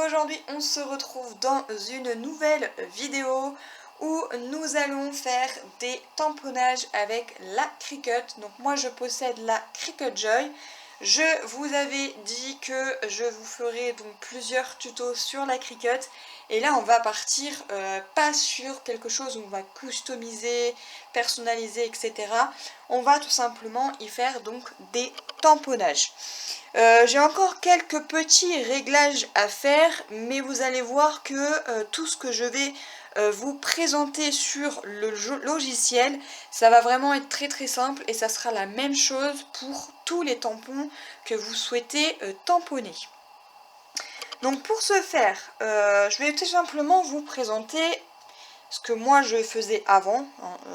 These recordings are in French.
aujourd'hui on se retrouve dans une nouvelle vidéo où nous allons faire des tamponnages avec la Cricut. Donc moi je possède la Cricut Joy. Je vous avais dit que je vous ferai donc plusieurs tutos sur la Cricut. Et là on va partir pas sur quelque chose où on va customiser, personnaliser, etc. On va tout simplement y faire donc des tamponnages. J'ai encore quelques petits réglages à faire, mais vous allez voir que tout ce que je vais vous présenter sur le logiciel, ça va vraiment être très simple et ça sera la même chose pour tous les tampons que vous souhaitez tamponner. Donc pour ce faire, je vais tout simplement vous présenter ce que moi je faisais avant.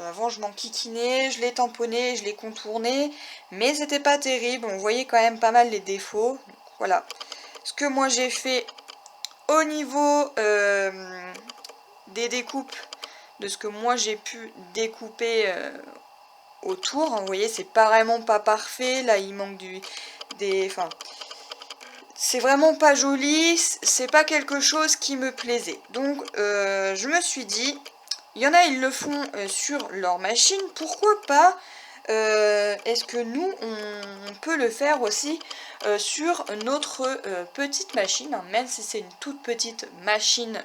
Avant je m'enquiquinais, je les tamponnais, je les contournais, mais c'était pas terrible, on voyait quand même pas mal les défauts. Donc, voilà ce que moi j'ai fait au niveau des découpes, de ce que moi j'ai pu découper autour. Vous voyez, c'est vraiment pas parfait, là il manque enfin, c'est vraiment pas joli, c'est pas quelque chose qui me plaisait. Donc je me suis dit, il y en a ils le font sur leur machine, pourquoi pas est-ce que nous on peut le faire aussi sur notre petite machine, hein, même si c'est une toute petite machine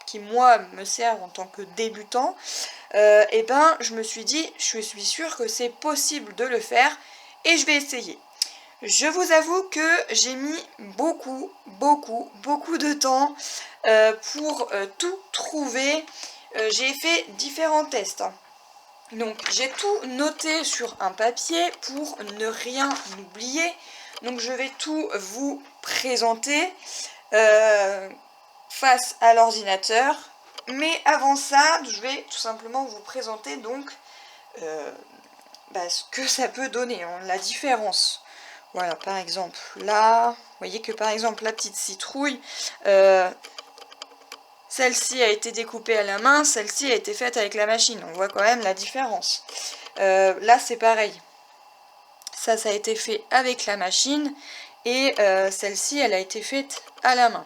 qui moi me sert en tant que débutant. Et ben je me suis dit, je suis sûre que c'est possible de le faire et je vais essayer. Je vous avoue que j'ai mis beaucoup de temps pour tout trouver. J'ai fait différents tests, hein. Donc j'ai tout noté sur un papier pour ne rien oublier. Donc je vais tout vous présenter face à l'ordinateur. Mais avant ça, je vais tout simplement vous présenter donc ce que ça peut donner, hein, la différence. Voilà, par exemple, là, vous voyez que par exemple, la petite citrouille, celle-ci a été découpée à la main, celle-ci a été faite avec la machine. On voit quand même la différence. Là, c'est pareil. Ça a été fait avec la machine et celle-ci, elle a été faite à la main.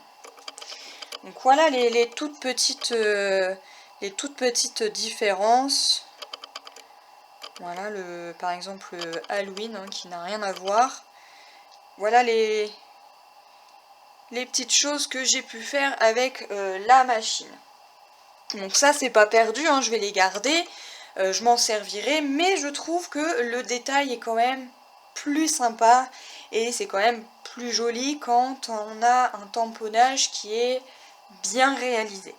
Donc voilà les toutes petites différences. Voilà, par exemple, Halloween, hein, qui n'a rien à voir. Voilà les petites choses que j'ai pu faire avec la machine. Donc ça, c'est pas perdu, hein, je vais les garder, je m'en servirai, mais je trouve que le détail est quand même plus sympa et c'est quand même plus joli quand on a un tamponnage qui est bien réalisé.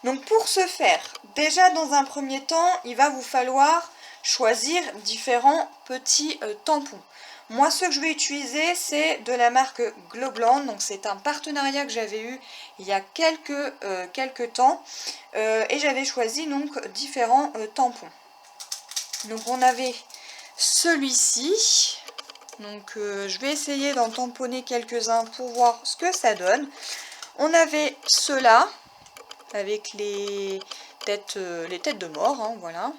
Donc pour ce faire, déjà dans un premier temps, il va vous falloir choisir différents petits tampons. Moi, ce que je vais utiliser, c'est de la marque Globland. Donc c'est un partenariat que j'avais eu il y a quelques temps. Et j'avais choisi donc différents tampons. Donc on avait celui-ci. Donc je vais essayer d'en tamponner quelques-uns pour voir ce que ça donne. On avait ceux-là, avec les têtes de mort, hein, voilà.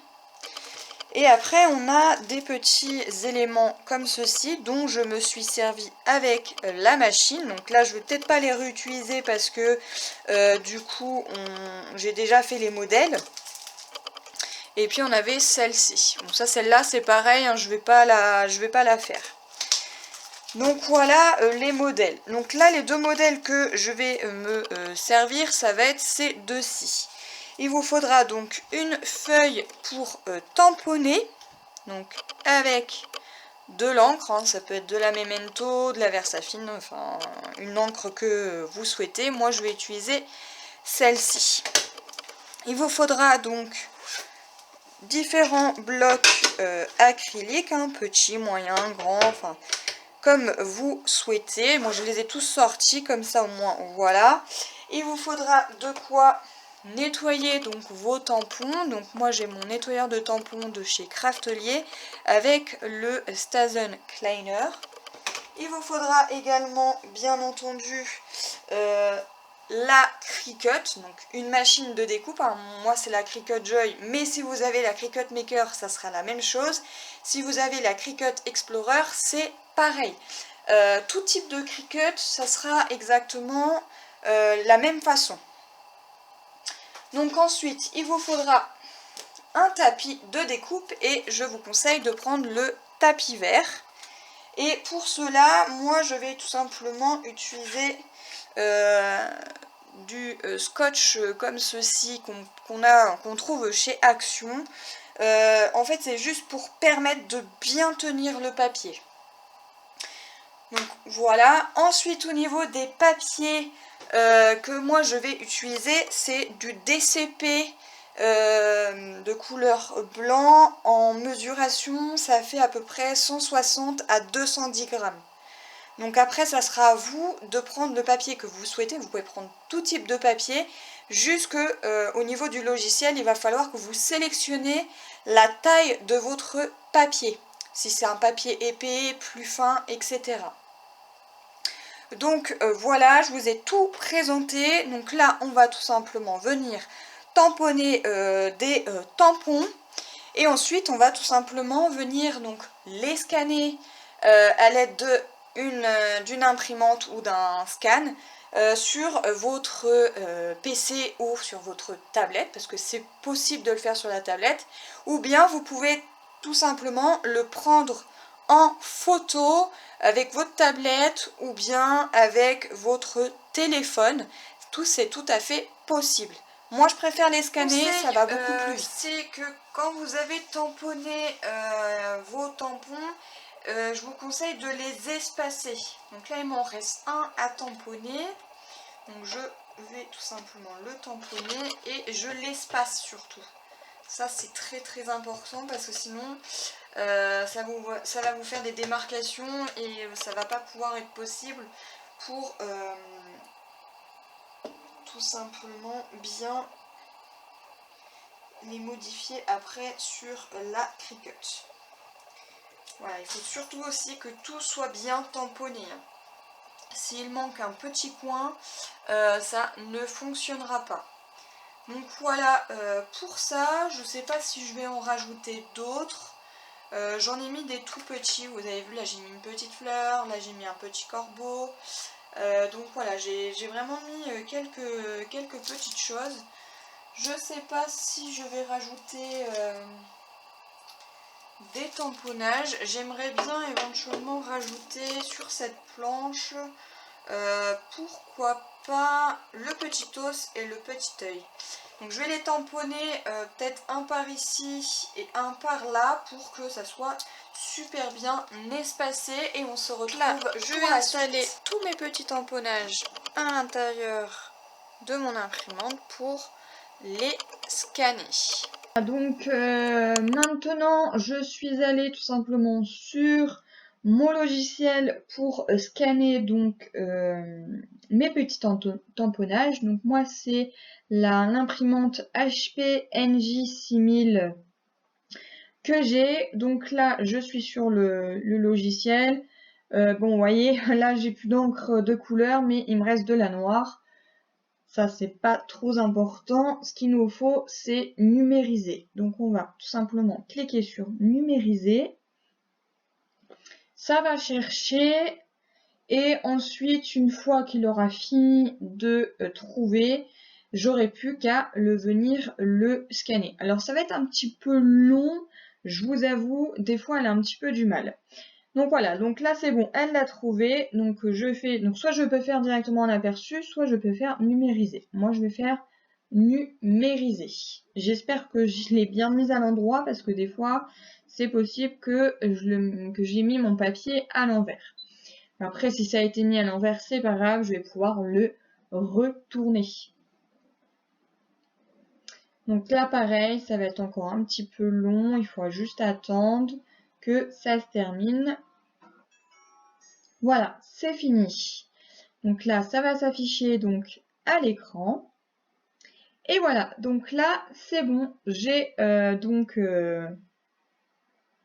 Et après on a des petits éléments comme ceci dont je me suis servi avec la machine. Donc là je ne vais peut-être pas les réutiliser parce que du coup j'ai déjà fait les modèles. Et puis on avait celle-ci. Bon ça, celle-là c'est pareil, hein, je vais pas la faire. Donc voilà les modèles. Donc là les deux modèles que je vais me servir, ça va être ces deux-ci. Il vous faudra donc une feuille pour tamponner, donc avec de l'encre, hein, ça peut être de la Memento, de la Versafine, enfin une encre que vous souhaitez. Moi je vais utiliser celle-ci. Il vous faudra donc différents blocs acryliques, hein, petits, moyens, grands, enfin comme vous souhaitez. Moi je les ai tous sortis comme ça au moins, voilà. Il vous faudra de quoi nettoyer donc vos tampons. Donc moi j'ai mon nettoyeur de tampons de chez Craftelier avec le Stazen Cleaner. Il vous faudra également bien entendu la Cricut, donc une machine de découpe, hein. Moi c'est la Cricut Joy, mais si vous avez la Cricut Maker, ça sera la même chose. Si vous avez la Cricut Explorer, c'est pareil. tout type de Cricut, ça sera exactement la même façon. Donc ensuite, il vous faudra un tapis de découpe et je vous conseille de prendre le tapis vert. Et pour cela, moi je vais tout simplement utiliser du scotch comme ceci qu'on trouve chez Action. En fait, c'est juste pour permettre de bien tenir le papier. Donc voilà. Ensuite, au niveau des papiers que moi je vais utiliser, c'est du DCP de couleur blanc en mesuration. Ça fait à peu près 160 à 210 grammes. Donc après, ça sera à vous de prendre le papier que vous souhaitez. Vous pouvez prendre tout type de papier. Jusque au niveau du logiciel, il va falloir que vous sélectionnez la taille de votre papier. Si c'est un papier épais, plus fin, etc. Donc voilà, je vous ai tout présenté. Donc là, on va tout simplement venir tamponner des tampons. Et ensuite, on va tout simplement venir donc les scanner à l'aide d'une imprimante ou d'un scan sur votre PC ou sur votre tablette, parce que c'est possible de le faire sur la tablette, ou bien vous pouvez tout simplement le prendre en photo avec votre tablette ou bien avec votre téléphone. C'est tout à fait possible. Moi je préfère les scanner, ça va beaucoup plus vite. C'est que quand vous avez tamponné vos tampons, je vous conseille de les espacer. Donc là il m'en reste un à tamponner. Donc je vais tout simplement le tamponner et je l'espace surtout. Ça c'est très très important parce que sinon ça va vous faire des démarcations et ça va pas pouvoir être possible pour tout simplement bien les modifier après sur la Cricut. Voilà, il faut surtout aussi que tout soit bien tamponné. S'il manque un petit coin, ça ne fonctionnera pas. Donc voilà pour ça. Je ne sais pas si je vais en rajouter d'autres. J'en ai mis des tout petits. Vous avez vu, là j'ai mis une petite fleur, là j'ai mis un petit corbeau. Donc voilà, j'ai vraiment mis quelques petites choses. Je ne sais pas si je vais rajouter des tamponnages. J'aimerais bien éventuellement rajouter sur cette planche, pourquoi pas, le petit os et le petit œil. Donc je vais les tamponner peut-être un par ici et un par là pour que ça soit super bien espacé et on se retrouve là. Je vais installer tous mes petits tamponnages à l'intérieur de mon imprimante pour les scanner. Donc maintenant je suis allée tout simplement sur mon logiciel pour scanner donc mes petits tamponnages. Donc moi c'est l'imprimante HP NJ6000 que j'ai. Donc là je suis sur le logiciel. Bon vous voyez là j'ai plus d'encre de couleur mais il me reste de la noire. Ça, c'est pas trop important. Ce qu'il nous faut, c'est numériser. Donc, on va tout simplement cliquer sur numériser. Ça va chercher. Et ensuite, une fois qu'il aura fini de trouver, j'aurai plus qu'à venir le scanner. Alors, ça va être un petit peu long. Je vous avoue, des fois, elle a un petit peu du mal. Donc voilà, donc là c'est bon, elle l'a trouvé. Donc soit je peux faire directement un aperçu, soit je peux faire numériser. Moi je vais faire numériser. J'espère que je l'ai bien mise à l'endroit parce que des fois c'est possible que j'ai mis mon papier à l'envers. Après si ça a été mis à l'envers, c'est pas grave, je vais pouvoir le retourner. Donc là pareil, ça va être encore un petit peu long, il faudra juste attendre que ça se termine. Voilà, c'est fini. Donc là, ça va s'afficher donc à l'écran. Et voilà, donc là, c'est bon. J'ai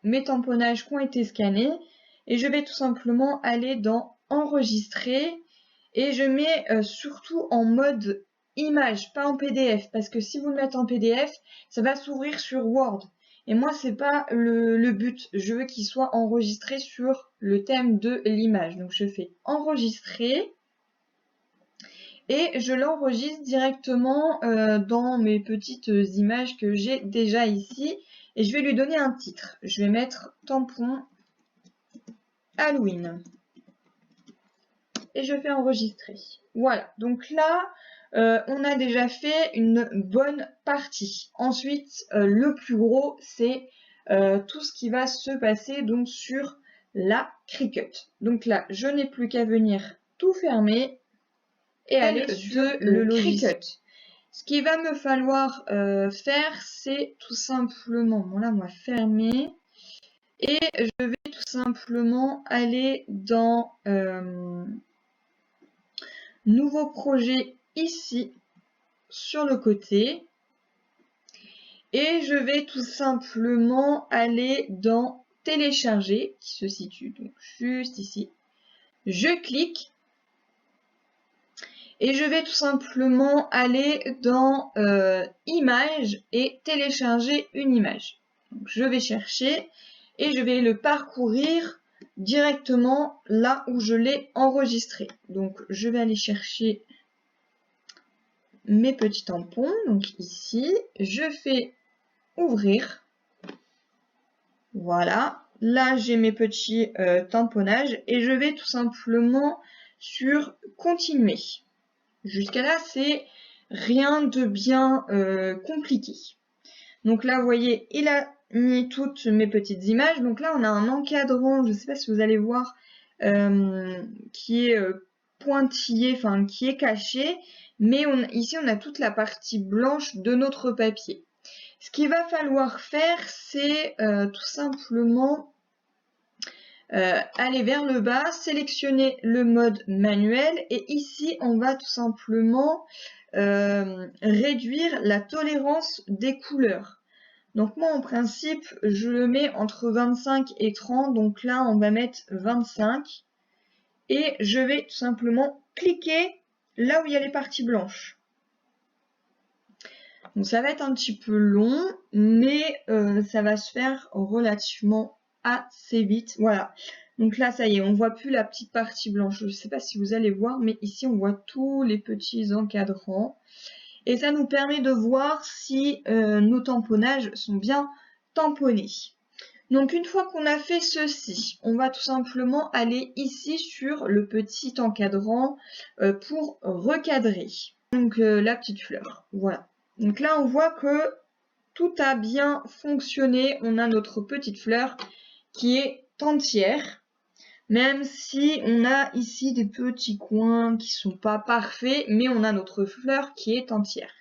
mes tamponnages qui ont été scannés. Et je vais tout simplement aller dans Enregistrer. Et je mets surtout en mode image, pas en PDF. Parce que si vous le mettez en PDF, ça va s'ouvrir sur Word. Et moi, c'est pas le but. Je veux qu'il soit enregistré sur le thème de l'image. Donc, je fais enregistrer et je l'enregistre directement dans mes petites images que j'ai déjà ici. Et je vais lui donner un titre. Je vais mettre tampon Halloween. Et je fais enregistrer. Voilà. Donc là, on a déjà fait une bonne partie. Ensuite, le plus gros, c'est tout ce qui va se passer donc sur la Cricut. Donc là, je n'ai plus qu'à venir tout fermer et aller sur le logiciel. Ce qu'il va me falloir faire, c'est tout simplement, bon là, moi, fermer. Et je vais tout simplement aller dans nouveau projet ici, sur le côté. Et je vais tout simplement aller dans télécharger, qui se situe donc juste ici. Je clique. Et je vais tout simplement aller dans images et télécharger une image. Donc, je vais chercher et je vais le parcourir directement là où je l'ai enregistré. Donc je vais aller chercher mes petits tampons. Donc ici, je fais ouvrir. Voilà. Là, j'ai mes petits tamponnages et je vais tout simplement sur continuer. Jusqu'à là, c'est rien de bien compliqué. Donc là, vous voyez, il a mis toutes mes petites images. Donc là, on a un encadrant, je ne sais pas si vous allez voir, qui est pointillé, enfin qui est caché. Mais ici, on a toute la partie blanche de notre papier. Ce qu'il va falloir faire, c'est tout simplement aller vers le bas, sélectionner le mode manuel et ici on va tout simplement réduire la tolérance des couleurs. Donc moi en principe je le mets entre 25 et 30, donc là on va mettre 25 et je vais tout simplement cliquer là où il y a les parties blanches. Donc ça va être un petit peu long, mais ça va se faire relativement assez vite. Voilà. Donc là, ça y est, on voit plus la petite partie blanche. Je ne sais pas si vous allez voir, mais ici, on voit tous les petits encadrants. Et ça nous permet de voir si nos tamponnages sont bien tamponnés. Donc une fois qu'on a fait ceci, on va tout simplement aller ici sur le petit encadrant pour recadrer. Donc la petite fleur, voilà. Donc là, on voit que tout a bien fonctionné. On a notre petite fleur qui est entière, même si on a ici des petits coins qui sont pas parfaits, mais on a notre fleur qui est entière.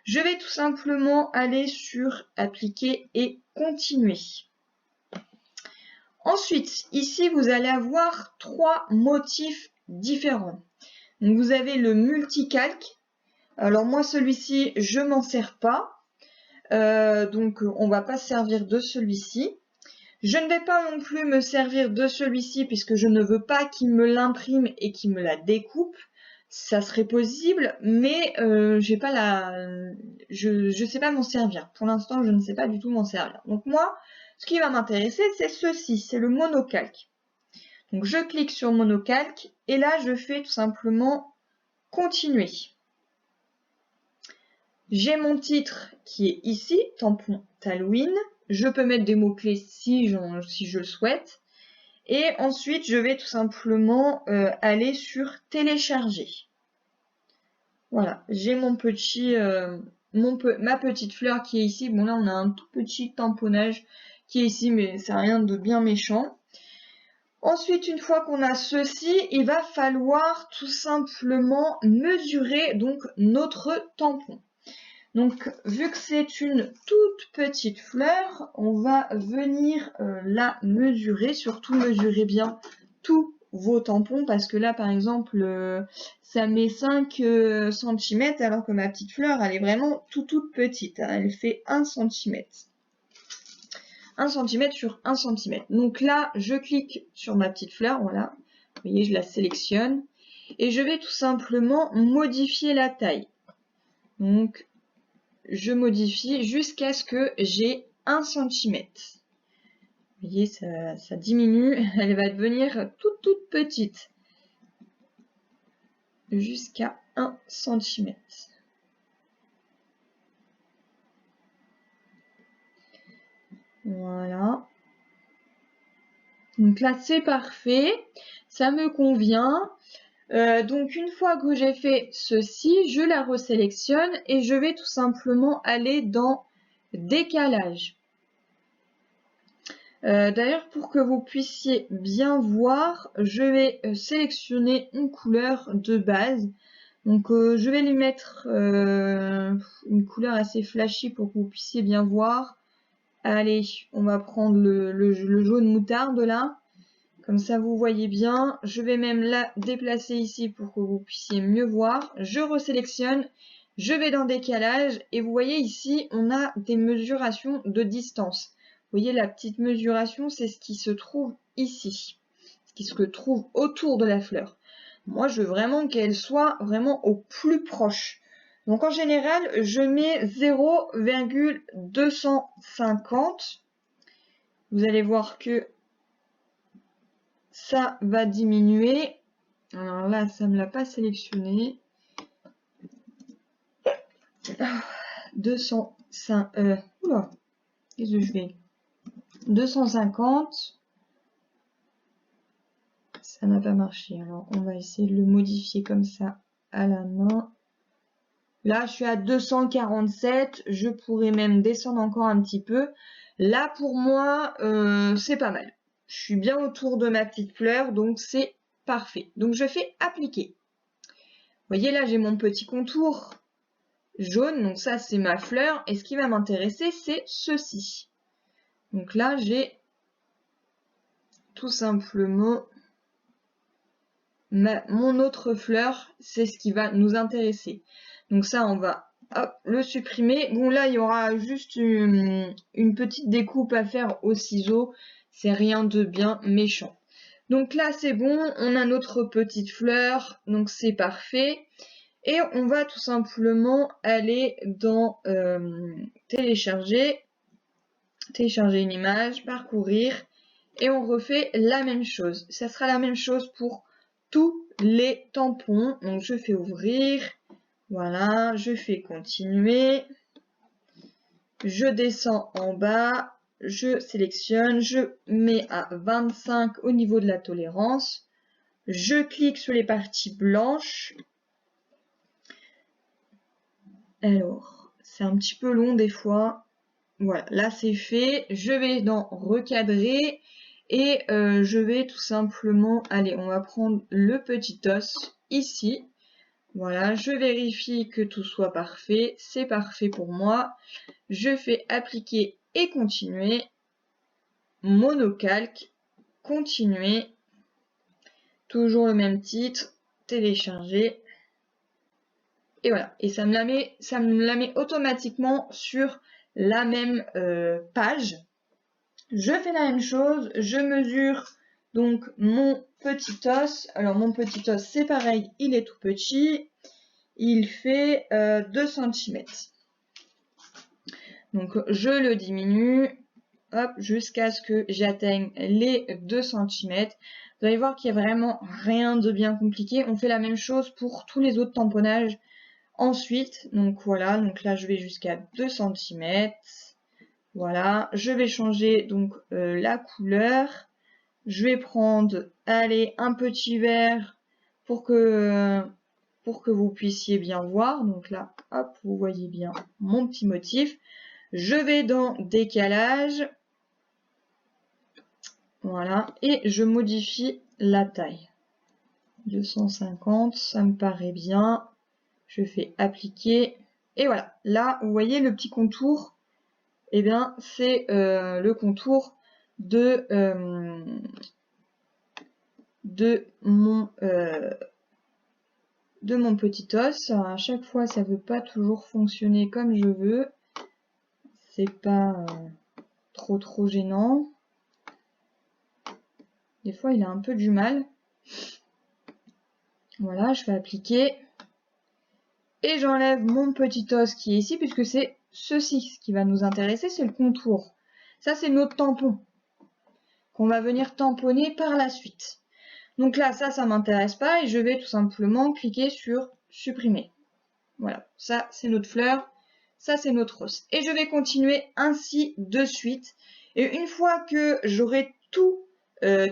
Je vais tout simplement aller sur appliquer et continuer. Ensuite, ici, vous allez avoir 3 motifs différents. Donc, vous avez le multicalque. Alors moi, celui-ci, je m'en sers pas. Donc, on va pas se servir de celui-ci. Je ne vais pas non plus me servir de celui-ci puisque je ne veux pas qu'il me l'imprime et qu'il me la découpe. Ça serait possible, mais j'ai pas je sais pas m'en servir. Pour l'instant, je ne sais pas du tout m'en servir. Donc moi, ce qui va m'intéresser, c'est ceci, c'est le monocalque. Donc je clique sur monocalque et là, je fais tout simplement continuer. J'ai mon titre qui est ici, tampon Halloween. Je peux mettre des mots-clés si je le souhaite. Et ensuite, je vais tout simplement aller sur télécharger. Voilà, j'ai mon petit, ma petite fleur qui est ici. Bon là, on a un tout petit tamponnage qui est ici, mais c'est rien de bien méchant. Ensuite, une fois qu'on a ceci, il va falloir tout simplement mesurer donc notre tampon. Donc, vu que c'est une toute petite fleur, on va venir la mesurer, surtout mesurer bien tous vos tampons, parce que là, par exemple, ça met 5 cm, alors que ma petite fleur, elle est vraiment toute petite, hein, elle fait 1 cm. 1 cm sur 1 cm. Donc là, je clique sur ma petite fleur, voilà, vous voyez, je la sélectionne, et je vais tout simplement modifier la taille. Donc, je modifie jusqu'à ce que j'ai 1 cm. Vous voyez, ça diminue, elle va devenir toute petite. Jusqu'à 1 cm. Voilà. Donc là, c'est parfait. Ça me convient. Donc une fois que j'ai fait ceci, je la resélectionne et je vais tout simplement aller dans décalage. D'ailleurs, pour que vous puissiez bien voir, je vais sélectionner une couleur de base. Donc je vais lui mettre une couleur assez flashy pour que vous puissiez bien voir. Allez, on va prendre le jaune moutarde là. Comme ça, vous voyez bien. Je vais même la déplacer ici pour que vous puissiez mieux voir. Je resélectionne. Je vais dans décalage. Et vous voyez ici, on a des mesurations de distance. Vous voyez, la petite mesuration, c'est ce qui se trouve ici. Ce qui se trouve autour de la fleur. Moi, je veux vraiment qu'elle soit vraiment au plus proche. Donc, en général, je mets 0,250. Vous allez voir que ça va diminuer. Alors là, ça ne me l'a pas sélectionné. 205. Oula, qu'est-ce que je fais? 250. Ça n'a pas marché. Alors, on va essayer de le modifier comme ça à la main. Là, je suis à 247. Je pourrais même descendre encore un petit peu. Là, pour moi, c'est pas mal. Je suis bien autour de ma petite fleur, donc c'est parfait. Donc, je fais appliquer. Vous voyez, là, j'ai mon petit contour jaune. Donc, ça, c'est ma fleur. Et ce qui va m'intéresser, c'est ceci. Donc là, j'ai tout simplement mon autre fleur. C'est ce qui va nous intéresser. Donc ça, on va hop, le supprimer. Bon, là, il y aura juste une petite découpe à faire au ciseau. C'est rien de bien méchant. Donc là, c'est bon. On a notre petite fleur. Donc, c'est parfait. Et on va tout simplement aller dans télécharger une image, parcourir. Et on refait la même chose. Ça sera la même chose pour tous les tampons. Donc, je fais ouvrir. Voilà, je fais continuer, je descends en bas, je sélectionne, je mets à 25 au niveau de la tolérance, je clique sur les parties blanches. Alors, c'est un petit peu long des fois. Voilà, là c'est fait. Je vais dans recadrer et je vais tout simplement, allez, on va prendre le petit os ici. Voilà, je vérifie que tout soit parfait. C'est parfait pour moi. Je fais appliquer et continuer. Monocalque, continuer. Toujours le même titre. Télécharger. Et voilà. Et ça me la met automatiquement sur la même page. Je fais la même chose. Je mesure donc mon petit os. Alors mon petit os, c'est pareil, il est tout petit. Il fait 2 cm. Donc je le diminue, hop, jusqu'à ce que j'atteigne les 2 cm. Vous allez voir qu'il n'y a vraiment rien de bien compliqué. On fait la même chose pour tous les autres tamponnages ensuite. Donc voilà, donc là je vais jusqu'à 2 cm. Voilà, je vais changer donc la couleur. Je vais prendre, allez, un petit vert pour que vous puissiez bien voir. Donc là, hop, vous voyez bien mon petit motif. Je vais dans décalage. Voilà. Et je modifie la taille. 250, ça me paraît bien. Je fais appliquer. Et voilà. Là, vous voyez le petit contour. Eh bien, c'est le contour de mon petit os. Alors, à chaque fois, ça ne veut pas toujours fonctionner comme je veux. C'est pas trop gênant. Des fois, il a un peu du mal. Voilà, je fais appliquer. Et j'enlève mon petit os qui est ici, puisque c'est ceci qui va nous intéresser, c'est le contour. Ça, c'est notre tampon qu'on va venir tamponner par la suite. Donc là, ça m'intéresse pas et je vais tout simplement cliquer sur supprimer. Voilà, ça c'est notre fleur, ça c'est notre rose. Et je vais continuer ainsi de suite. Et une fois que j'aurai tout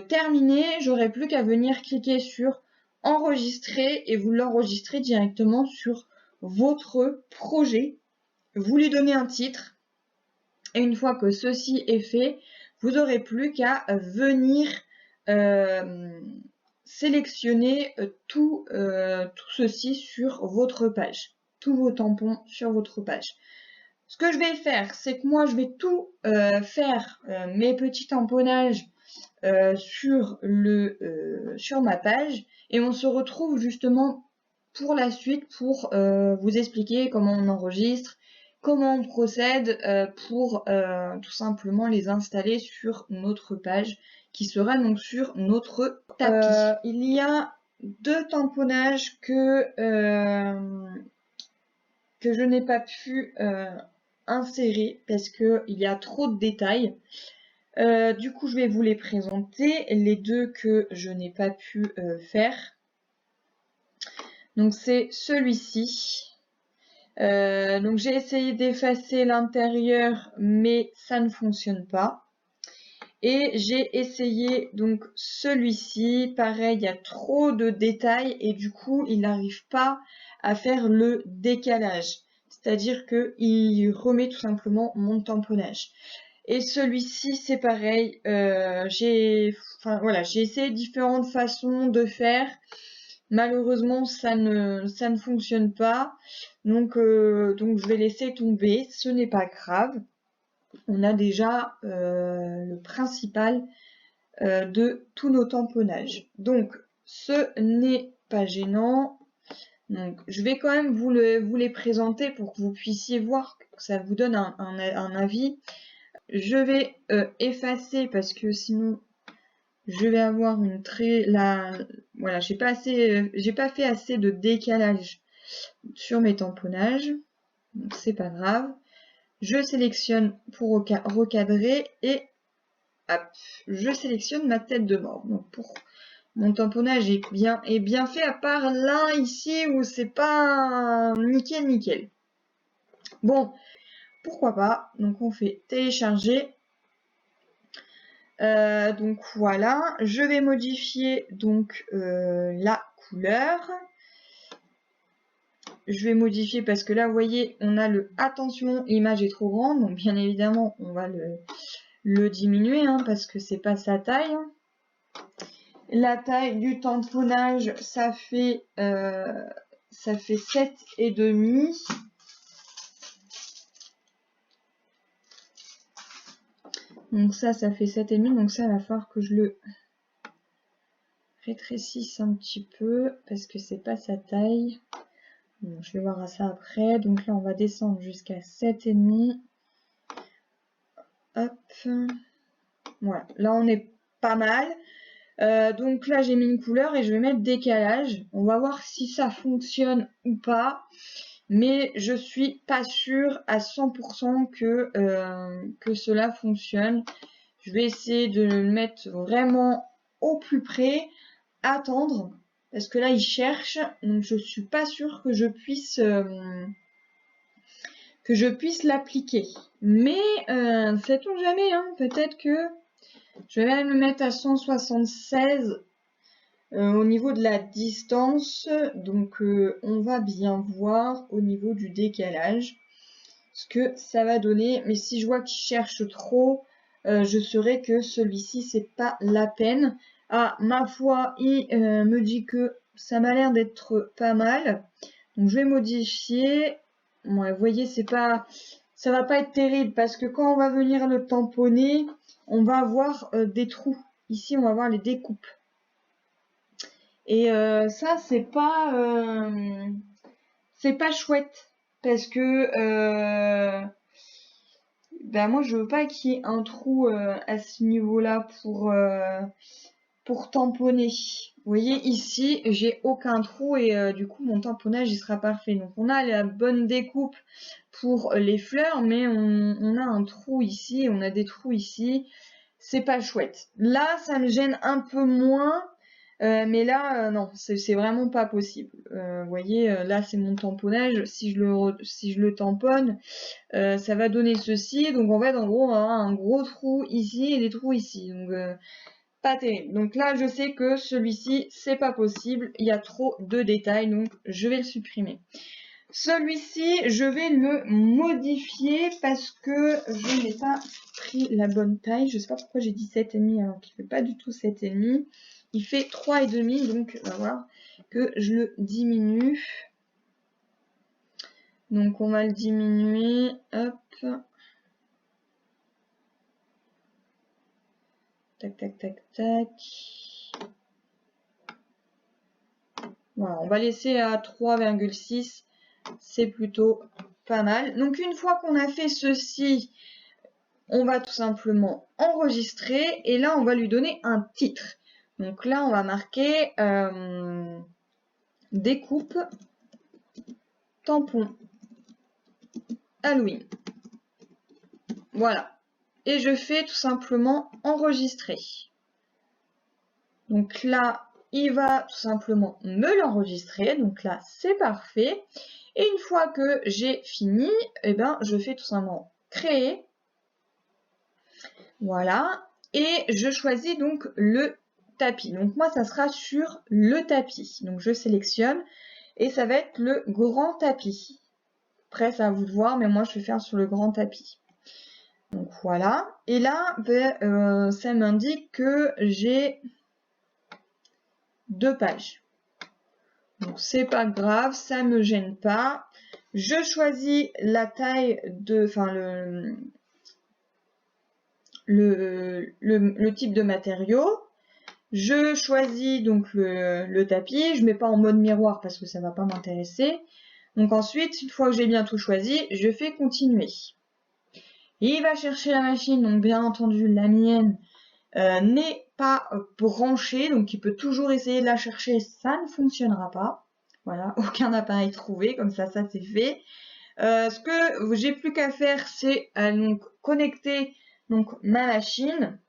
terminé, j'aurai plus qu'à venir cliquer sur enregistrer et vous l'enregistrez directement sur votre projet. Vous lui donnez un titre. Et une fois que ceci est fait, vous n'aurez plus qu'à venir sélectionner tout ceci sur votre page. Tous vos tampons sur votre page. Ce que je vais faire, c'est que moi, je vais tout faire mes petits tamponnages sur ma page et on se retrouve justement pour la suite pour vous expliquer comment on enregistre, comment on procède pour tout simplement les installer sur notre page qui sera donc sur notre tapis. Il y a 2 tamponnages que je n'ai pas pu insérer parce qu'il y a trop de détails. Du coup, je vais vous les présenter, les 2 que je n'ai pas pu faire. Donc, c'est celui-ci. Donc, j'ai essayé d'effacer l'intérieur, mais ça ne fonctionne pas. Et j'ai essayé donc celui-ci. Pareil, il y a trop de détails et du coup, il n'arrive pas à faire le décalage. C'est-à-dire qu'il remet tout simplement mon tamponnage. Et celui-ci, c'est pareil. J'ai essayé différentes façons de faire. Malheureusement, ça ne fonctionne pas. Donc je vais laisser tomber. Ce n'est pas grave. On a déjà le principal de tous nos tamponnages. Donc, ce n'est pas gênant. Donc, je vais quand même vous les présenter pour que vous puissiez voir, que ça vous donne un avis. Je vais effacer parce que sinon je vais avoir une voilà, j'ai pas fait assez de décalage sur mes tamponnages. Donc c'est pas grave. Je sélectionne pour recadrer et hop, je sélectionne ma tête de mort. Donc pour mon tamponnage est bien fait, à part là ici où c'est pas nickel. Bon, pourquoi pas. Donc on fait télécharger. Donc voilà, je vais modifier donc la couleur. Je vais modifier parce que là, vous voyez, on a le attention, l'image est trop grande. Donc bien évidemment, on va le diminuer hein, parce que c'est pas sa taille. La taille du tamponnage, ça fait 7,5. Donc ça fait 7,5. Donc ça, il va falloir que je le rétrécisse un petit peu parce que c'est pas sa taille. Bon, je vais voir à ça après. Donc là, on va descendre jusqu'à 7,5. Hop. Voilà. Là, on est pas mal. Donc là, j'ai mis une couleur et je vais mettre décalage. On va voir si ça fonctionne ou pas. Mais je suis pas sûre à 100% que cela fonctionne. Je vais essayer de le mettre vraiment au plus près. Attendre. Parce que là, il cherche. Donc, je suis pas sûre que je puisse l'appliquer. Mais, sait-on jamais, hein, peut-être que je vais même le mettre à 176 au niveau de la distance. Donc, on va bien voir au niveau du décalage ce que ça va donner. Mais si je vois qu'il cherche trop, je saurai que celui-ci, c'est pas la peine. Ah, ma foi, il me dit que ça m'a l'air d'être pas mal. Donc, je vais modifier. Ouais, vous voyez, ça va pas être terrible parce que quand on va venir le tamponner, on va avoir des trous. Ici, on va avoir les découpes. Et ça, c'est pas chouette parce que moi, je veux pas qu'il y ait un trou à ce niveau-là pour tamponner. Vous voyez, ici, j'ai aucun trou et du coup, mon tamponnage, il sera parfait. Donc, on a la bonne découpe pour les fleurs, mais on a un trou ici, on a des trous ici. C'est pas chouette. Là, ça me gêne un peu moins, mais là, non, c'est vraiment pas possible. Vous voyez, là, c'est mon tamponnage. Si je le tamponne, ça va donner ceci. Donc, en fait, en gros, on va avoir un gros trou ici et des trous ici. Donc, pas terrible. Donc là, je sais que celui-ci, c'est pas possible. Il y a trop de détails, donc je vais le supprimer. Celui-ci, je vais le modifier parce que je n'ai pas pris la bonne taille. Je sais pas pourquoi j'ai dit 7,5 alors qu'il fait pas du tout 7,5. Il fait 3,5, donc on va voir que je le diminue. Donc on va le diminuer. Hop. Tac, tac, tac, tac. Voilà, on va laisser à 3,6. C'est plutôt pas mal. Donc une fois qu'on a fait ceci, on va tout simplement enregistrer et là on va lui donner un titre. Donc là on va marquer découpe tampon Halloween. Voilà. Et je fais tout simplement enregistrer. Donc là il va tout simplement me l'enregistrer. Donc là c'est parfait. Et une fois que j'ai fini, eh ben, je fais tout simplement créer. Voilà. Et je choisis donc le tapis. Donc moi, ça sera sur le tapis. Donc je sélectionne et ça va être le grand tapis. Après, c'est à vous de voir, mais moi, je vais faire sur le grand tapis. Donc voilà. Et là, ben, ça m'indique que j'ai 2 pages. Donc c'est pas grave, ça me gêne pas. Je choisis la taille de, enfin le type de matériau. Je choisis donc le tapis. Je mets pas en mode miroir parce que ça va pas m'intéresser. Donc ensuite, une fois que j'ai bien tout choisi, je fais continuer. Il va chercher la machine, donc bien entendu la mienne n'est pas branchée, donc il peut toujours essayer de la chercher, ça ne fonctionnera pas. Voilà, aucun appareil trouvé, comme ça c'est fait. Ce que j'ai plus qu'à faire, c'est donc connecter donc ma machine.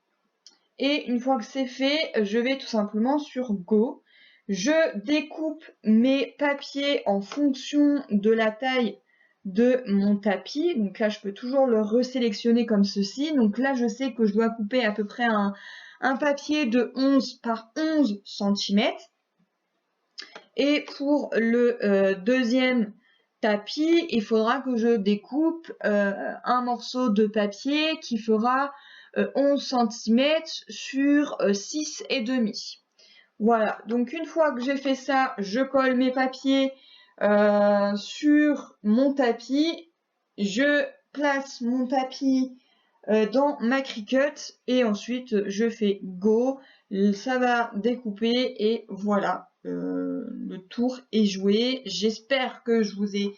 Et une fois que c'est fait, je vais tout simplement sur Go. Je découpe mes papiers en fonction de la taille de mon tapis. Donc là, je peux toujours le resélectionner comme ceci. Donc là, je sais que je dois couper à peu près un papier de 11 par 11 cm. Et pour le deuxième tapis, il faudra que je découpe un morceau de papier qui fera 11 cm sur 6,5. Voilà, donc une fois que j'ai fait ça, je colle mes papiers sur mon tapis. Je place mon tapis dans ma Cricut et ensuite je fais Go. Ça va découper et voilà, le tour est joué. J'espère que je vous ai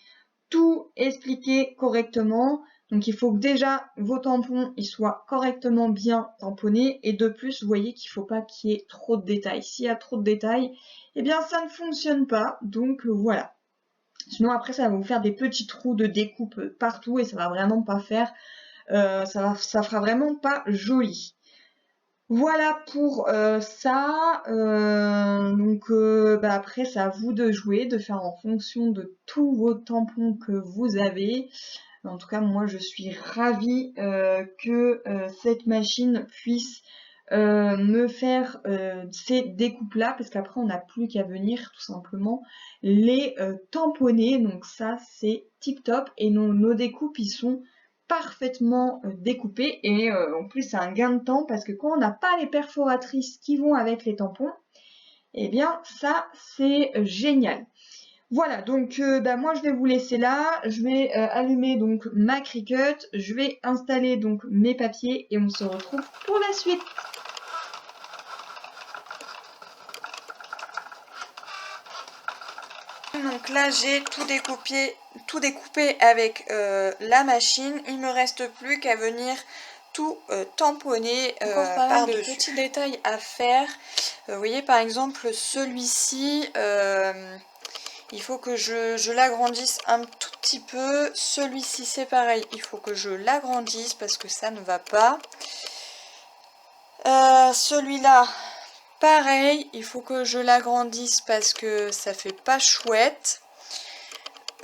tout expliqué correctement. Donc il faut que déjà vos tampons ils soient correctement bien tamponnés et de plus vous voyez qu'il ne faut pas qu'il y ait trop de détails. S'il y a trop de détails, eh bien ça ne fonctionne pas. Donc voilà. Sinon après ça va vous faire des petits trous de découpe partout et ça va vraiment pas faire. Ça fera vraiment pas joli. Voilà pour ça. Donc après c'est à vous de jouer, de faire en fonction de tous vos tampons que vous avez. En tout cas moi je suis ravie que cette machine puisse me faire ces découpes là parce qu'après on n'a plus qu'à venir tout simplement les tamponner. Donc ça c'est tip top et nos découpes ils sont parfaitement découpées et en plus c'est un gain de temps parce que quand on n'a pas les perforatrices qui vont avec les tampons, eh bien ça c'est génial. Voilà, donc moi je vais vous laisser là, je vais allumer donc ma Cricut, je vais installer donc mes papiers et on se retrouve pour la suite. Donc là j'ai tout découpé avec la machine. Il me reste plus qu'à venir tout tamponner. Encore pas mal de petits détails à faire. Vous voyez par exemple celui-ci, Il faut que je l'agrandisse un tout petit peu. Celui-ci, c'est pareil. Il faut que je l'agrandisse parce que ça ne va pas. Celui-là, pareil. Il faut que je l'agrandisse parce que ça fait pas chouette.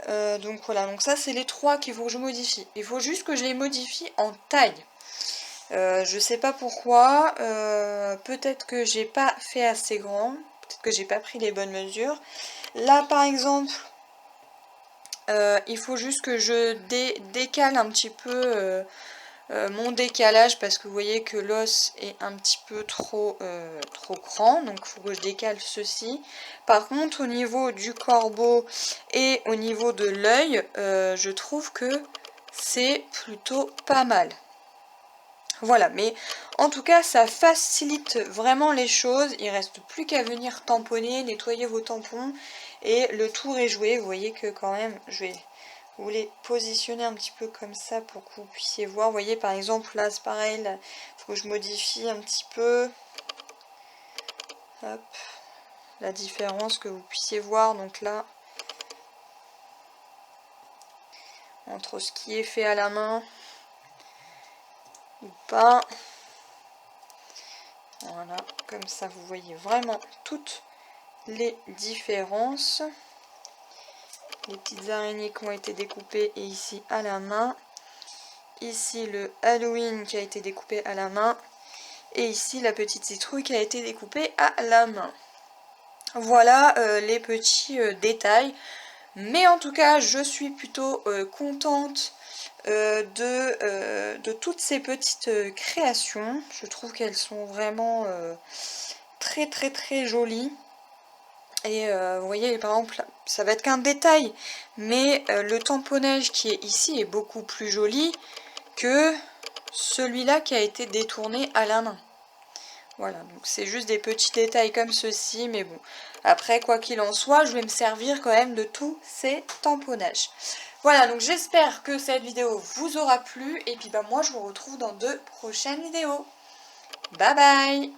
Donc voilà. Donc ça, c'est les 3 qu'il faut que je modifie. Il faut juste que je les modifie en taille. Je sais pas pourquoi. Peut-être que j'ai pas fait assez grand. Peut-être que j'ai pas pris les bonnes mesures. Là, par exemple... il faut juste que je décale un petit peu mon décalage parce que vous voyez que l'os est un petit peu trop grand, donc il faut que je décale ceci. Par contre, au niveau du corbeau et au niveau de l'œil, je trouve que c'est plutôt pas mal. Voilà, mais en tout cas, ça facilite vraiment les choses. Il ne reste plus qu'à venir tamponner, nettoyer vos tampons et le tour est joué. Vous voyez que quand même, je vais vous les positionner un petit peu comme ça pour que vous puissiez voir. Vous voyez, par exemple, là, c'est pareil. Il faut que je modifie un petit peu. Hop, la différence, que vous puissiez voir. Donc là, entre ce qui est fait à la main ou pas. Voilà, comme ça vous voyez vraiment toutes les différences. Les petites araignées qui ont été découpées et ici à la main. Ici le Halloween qui a été découpé à la main. Et ici la petite citrouille qui a été découpée à la main. Voilà les petits détails. Mais en tout cas, je suis plutôt contente de toutes ces petites créations. Je trouve qu'elles sont vraiment très jolies. Et vous voyez, par exemple, ça va être qu'un détail, mais le tamponnage qui est ici est beaucoup plus joli que celui-là qui a été détourné à la main. Voilà, donc c'est juste des petits détails comme ceci, mais bon. Après, quoi qu'il en soit, je vais me servir quand même de tous ces tamponnages. Voilà, donc j'espère que cette vidéo vous aura plu, et puis bah moi je vous retrouve dans de prochaines vidéos. Bye bye!